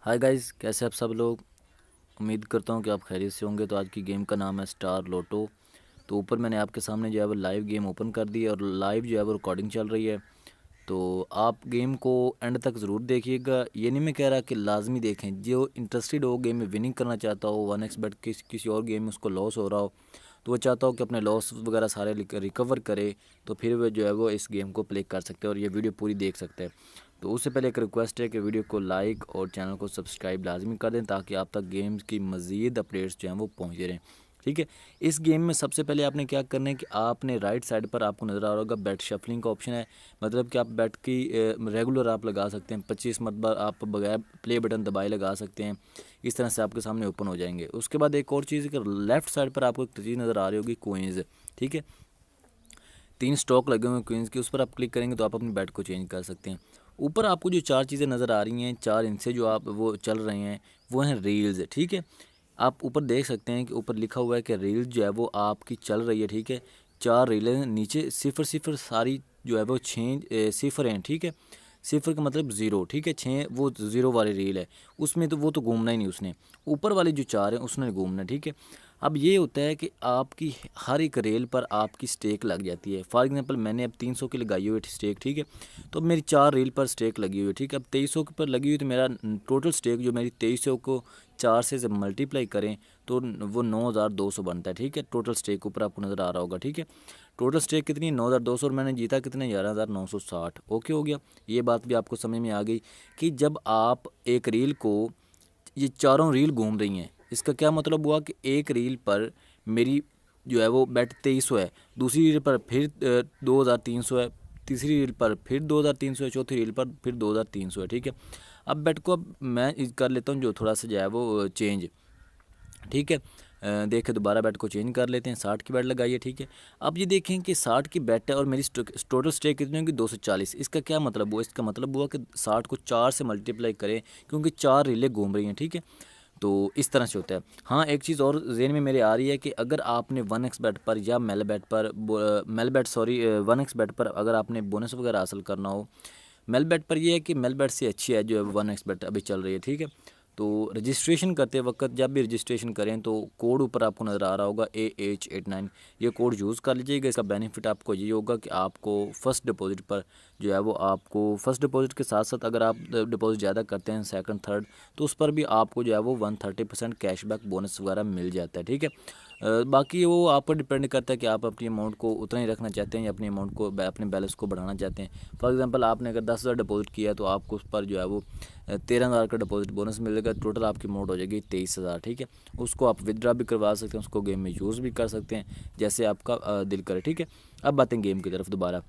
Hi guys, कैसे आप सब लोग। उम्मीद करता हूँ कि आप खैरियत से होंगे। तो आज की गेम का नाम है स्टार लोटो। तो ऊपर मैंने आपके सामने जो है वो लाइव गेम ओपन कर दी है और लाइव जो है वो रिकॉर्डिंग चल रही है। तो आप गेम को एंड तक ज़रूर देखिएगा। ये नहीं मैं कह रहा कि लाजमी देखें। जो इंटरेस्टेड हो गेम में विनिंग करना चाहता हो, 1x बेट किसी और गेम में उसको लॉस हो रहा हो, तो वो चाहता हो कि अपने लॉस वगैरह सारे रिकवर करे, तो फिर वो जो है वो इस गेम को प्ले कर सकते हैं और ये वीडियो पूरी देख सकते हैं। तो उससे पहले एक रिक्वेस्ट है कि वीडियो को लाइक और चैनल को सब्सक्राइब लाजमी कर दें ताकि आप तक गेम्स की मज़ीद अपडेट्स जो हैं वो पहुँचते रहें। ठीक है। इस गेम में सबसे पहले आपने क्या करना है कि आपने राइट साइड पर आपको नज़र आ रहा होगा बैट शफलिंग का ऑप्शन है। मतलब कि आप बैट की रेगुलर आप लगा सकते हैं, 25 मरतबा आप बगैर प्ले बटन दबाए लगा सकते हैं। इस तरह से आपके सामने ओपन हो जाएंगे। उसके बाद एक और चीज़ कि लेफ़्ट साइड पर आपको एक चीज़ नज़र आ रही होगी, कोइंस। ठीक है। 3 स्टॉक लगे हुए हैं क्वींस के, उस पर आप क्लिक करेंगे तो आप अपनी बैट को चेंज कर सकते हैं। ऊपर आपको जो 4 चीज़ें नज़र आ रही हैं, 4 इनसे जो आप वो चल रहे हैं, वो हैं रील्स। ठीक है। आप ऊपर देख सकते हैं कि ऊपर लिखा हुआ है कि रील्स जो है वो आपकी चल रही है। ठीक है। 4 रीलें हैं, नीचे सिफर सिफर सारी जो है वो 6 सिफर हैं। ठीक है। सिफर का मतलब ज़ीरो। ठीक है। 6 वो ज़ीरो वाली रील है, उसमें तो वो तो घूमना ही नहीं उसने। ऊपर वाली जो 4 हैं उसने घूमना है। ठीक है। अब ये होता है कि आपकी हर एक रेल पर आपकी स्टेक लग जाती है। फॉर एग्जांपल मैंने अब 300 की लगाई हुई है स्टेक। ठीक है। तो अब मेरी 4 रेल पर स्टेक लगी हुई है। ठीक है। अब 2300 पर लगी हुई, तो मेरा टोटल स्टेक जो मेरी 2300 को 4 से जब मल्टीप्लाई करें तो वो 9200 बनता है। ठीक है। टोटल स्टेक ऊपर आपको नज़र आ रहा होगा। ठीक है। टोटल स्टेक कितनी है? 9200। और मैंने जीता कितने? 11960। ओके हो गया। ये बात भी आपको समझ में आ गई कि जब आप एक रील को, ये चारों रील घूम रही हैं, इसका क्या मतलब हुआ कि एक रील पर मेरी जो है वो बैट 2300 है, दूसरी रील पर फिर 2300 है, तीसरी रील पर फिर 2300 है, चौथी रील पर फिर 2300 है। ठीक है। अब बैट को अब मैं कर लेता हूँ जो थोड़ा सा जो है वो चेंज। ठीक है। देखें, दोबारा बैट को चेंज कर लेते हैं। 60 की बैट लगाइए। ठीक है। अब ये देखें कि 60 की बैट है और मेरी टोटल स्टेक कितनी होगी? 240। इसका क्या मतलब हुआ? इसका मतलब हुआ कि 60 को 4 से मल्टीप्लाई करें, क्योंकि 4 रीलें घूम रही हैं। ठीक है। तो इस तरह से होता है। हाँ, एक चीज़ और ज़हन में मेरे आ रही है कि अगर आपने 1x बेट पर या मेल बेट पर, मेल बेट सॉरी 1x बेट पर अगर आपने बोनस वगैरह हासिल करना हो, मेल बेट पर यह है कि मेल बेट से अच्छी है जो है 1x बेट अभी चल रही है। ठीक है। तो रजिस्ट्रेशन करते वक्त जब भी रजिस्ट्रेशन करें तो कोड ऊपर आपको नज़र आ रहा होगा AH89। ये कोड यूज़ कर लीजिएगा। इसका बेनिफिट आपको ये होगा कि आपको फ़र्स्ट डिपॉज़िट पर जो है वो आपको फ़र्स्ट डिपॉज़िट के साथ साथ अगर आप डिपॉज़िट ज़्यादा करते हैं, सेकंड थर्ड, तो उस पर भी आपको जो है वो 130% कैशबैक बोनस वगैरह मिल जाता है। ठीक है। बाकी वो आप पर डिपेंड करता है कि आप अपनी अमाउंट को उतना ही रखना चाहते हैं या अपनी अमाउंट को, अपने बैलेंस को बढ़ाना चाहते हैं। फॉर एग्जांपल आपने अगर 10,000 डिपॉजिट किया है तो आपको उस पर जो है वो 13,000 का डिपॉजिट बोनस मिलेगा। टोटल आपकी अमाउंट हो जाएगी 23,000। ठीक है। उसको आप विदड्रा भी करवा सकते हैं, उसको गेम में यूज़ भी कर सकते हैं जैसे आपका दिल करे। ठीक है। अब बातें गेम की तरफ दोबारा।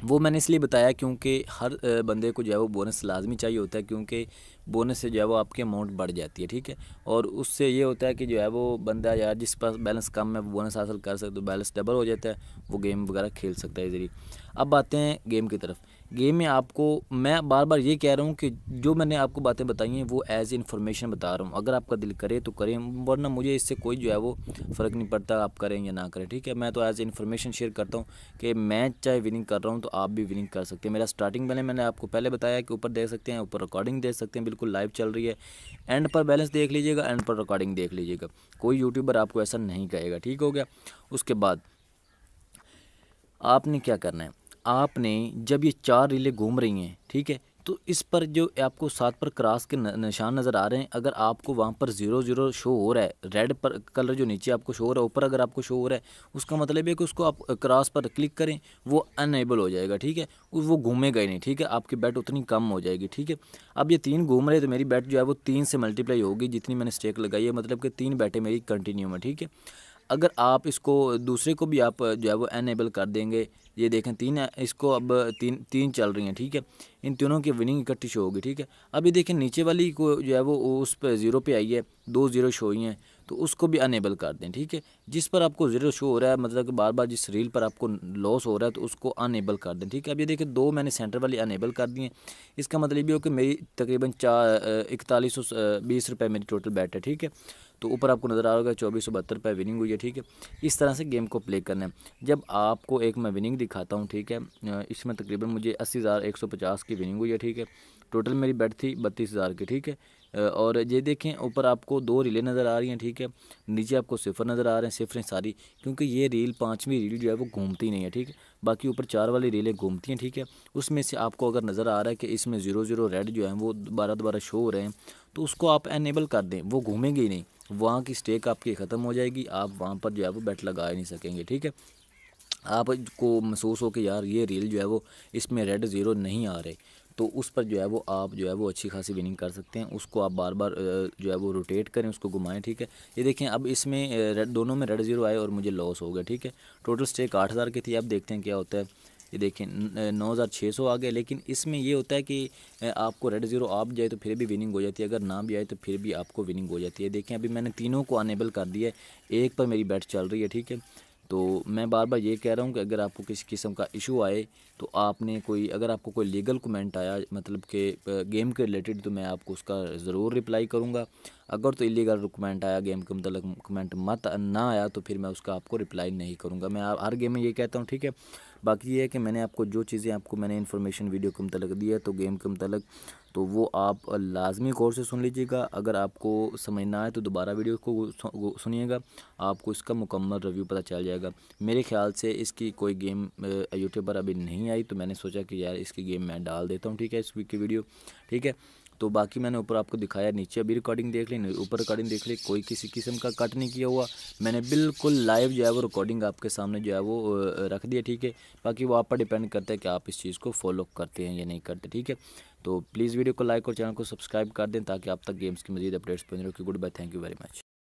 वो मैंने इसलिए बताया क्योंकि हर बंदे को जो है वो बोनस लाजमी चाहिए होता है, क्योंकि बोनस से जो है वो आपकी अमाउंट बढ़ जाती है। ठीक है। और उससे ये होता है कि जो है वो बंदा यार जिस पास बैलेंस कम है वो बोनस हासिल कर सकता है, तो बैलेंस डबल हो जाता है, वो गेम वगैरह खेल सकता है इजीली। अब आते हैं गेम की तरफ। गेम में आपको मैं बार बार ये कह रहा हूँ कि जो मैंने आपको बातें बताई हैं वो एज इन्फॉर्मेशन बता रहा हूँ। अगर आपका दिल करे तो करें, वरना मुझे इससे कोई जो है वो फ़र्क नहीं पड़ता आप करें या ना करें। ठीक है। मैं तो एज इन्फॉर्मेशन शेयर करता हूँ कि मैं चाहे विनिंग कर रहा हूँ तो आप भी विनिंग कर सकते हैं। मेरा स्टार्टिंग बैलेंस मैंने आपको पहले बताया कि ऊपर देख सकते हैं, ऊपर रिकॉर्डिंग देख सकते हैं, बिल्कुल लाइव चल रही है। एंड पर बैलेंस देख लीजिएगा, एंड पर रिकॉर्डिंग देख लीजिएगा। कोई यूट्यूबर आपको ऐसा नहीं कहेगा। ठीक हो गया। उसके बाद आपने क्या करना है, आपने जब ये 4 रीलें घूम रही हैं, ठीक है, तो इस पर जो आपको 7 पर क्रॉस के निशान नज़र आ रहे हैं, अगर आपको वहाँ पर 0 0 शो हो रहा है, रेड पर कलर जो नीचे आपको शो हो रहा है, ऊपर अगर आपको शो हो रहा है, उसका मतलब है कि उसको आप क्रॉस पर क्लिक करें, वो अनएबल हो जाएगा। ठीक है। वो घूमेगा ही नहीं। ठीक है। आपकी बैट उतनी कम हो जाएगी। ठीक है। अब ये 3 घूम रहे तो मेरी बैट जो है वो 3 से मल्टीप्लाई होगी जितनी मैंने स्टेक लगाई है, मतलब कि 3 बैटें मेरी कंटिन्यू में। ठीक है। अगर आप इसको दूसरे को भी आप जो है वो अनएबल कर देंगे, ये देखें 3 है, इसको अब 3 चल रही हैं। ठीक है। इन तीनों की विनिंग इकट्ठी शो होगी। ठीक है। अब ये देखें नीचे वाली को जो है वो उस पर 0 पे आई है, 2 0 शो हुई हैं, तो उसको भी अनएबल कर दें। ठीक है। जिस पर आपको 0 शो हो रहा है, मतलब कि बार बार जिस रील पर आपको लॉस हो रहा है, तो उसको अनएबल कर दें। ठीक है। अब ये देखिए 2 मैंने सेंटर वाली अनएबल कर दी हैं। इसका मतलब ये हो कि मेरी तकरीबन 4120 रुपये मेरी टोटल बैट है। ठीक है। तो ऊपर आपको नज़र आ रहा होगा 2472 रुपये विनिंग हुई है। ठीक है। इस तरह से गेम को प्ले करना है। जब आपको एक मैं विनिंग दिखाता हूँ, ठीक है, इसमें तकरीबन मुझे 80,150 की विनिंग हुई है। ठीक है। टोटल मेरी बेट थी 32,000 की, ठीक है। और ये देखें ऊपर आपको 2 रीलें नज़र आ रही हैं, ठीक है। नीचे आपको सिफर नज़र आ रहे हैं, सिफरें सारी, क्योंकि ये रील 5वीं रील जो है वो घूमती नहीं है, ठीक है। बाकी ऊपर 4 वाली रीलें घूमती हैं, ठीक है। उसमें से आपको अगर नज़र आ रहा है कि इसमें 0 रेड जो है वो दोबारा शो हो रहे हैं, तो उसको आप एनेबल कर दें, वो घूमेंगे ही नहीं, वहाँ की स्टेक आपकी ख़त्म हो जाएगी, आप वहाँ पर जो है वो बेट लगा ही नहीं सकेंगे, ठीक है। आपको महसूस हो कि यार ये रील जो है वो इसमें रेड ज़ीरो नहीं आ रहे, तो उस पर जो है वो आप जो है वो अच्छी खासी विनिंग कर सकते हैं। उसको आप बार बार जो है वो रोटेट करें, उसको घुमाएं, ठीक है। ये देखें अब इसमें रेड, दोनों में रेड ज़ीरो आए और मुझे लॉस हो गया, ठीक है। टोटल स्टेक 8,000 की थी। अब देखते हैं क्या होता है। ये देखें 9,600 आ गए, लेकिन इसमें ये होता है कि आपको रेड ज़ीरो आ भी जाए तो फिर भी विनिंग हो जाती है, अगर ना भी आए तो फिर भी आपको विनिंग हो जाती है। देखें अभी मैंने तीनों को अनेबल कर दिया है, एक पर मेरी बैट चल रही है, ठीक है। तो मैं बार बार ये कह रहा हूँ कि अगर आपको किसी किस्म का इशू आए तो आपने कोई, अगर आपको कोई लीगल कमेंट आया मतलब कि गेम के रिलेटेड, तो मैं आपको उसका ज़रूर रिप्लाई करूँगा। अगर तो इलीगल कमेंट आया, गेम के मतलब कमेंट मत ना आया, तो फिर मैं उसका आपको रिप्लाई नहीं करूँगा। मैं हर गेम में ये कहता हूँ, ठीक है। बाकी ये है कि मैंने आपको जो चीज़ें आपको मैंने इन्फॉर्मेशन वीडियो के मतलब दी है, तो गेम के मतलब, तो वो आप लाजमी गौर से सुन लीजिएगा। अगर आपको समझ ना आए तो दोबारा वीडियो को सुनिएगा, आपको इसका मुकम्मल रिव्यू पता चल जाएगा। मेरे ख्याल से इसकी कोई गेम यूट्यूब पर अभी नहीं आई, तो मैंने सोचा कि यार इसकी गेम मैं डाल देता हूँ, ठीक है, इस वीक की वीडियो, ठीक है। तो बाकी मैंने ऊपर आपको दिखाया, नीचे अभी रिकॉर्डिंग देख ली, ऊपर रिकॉर्डिंग देख ली, कोई किसी किस्म का कट नहीं किया हुआ, मैंने बिल्कुल लाइव जो है वो रिकॉर्डिंग आपके सामने जो है वो रख दिया, ठीक है। बाकी वो आप पर डिपेंड करता है कि आप इस चीज़ को फॉलो करते हैं या नहीं करते, ठीक है। तो प्लीज़ वीडियो को लाइक और चैनल को सब्सक्राइब कर दें ताकि आप तक गेम्स की मज़ीद अपडेट्स पहुँच रहे। Good bye, thank you very much.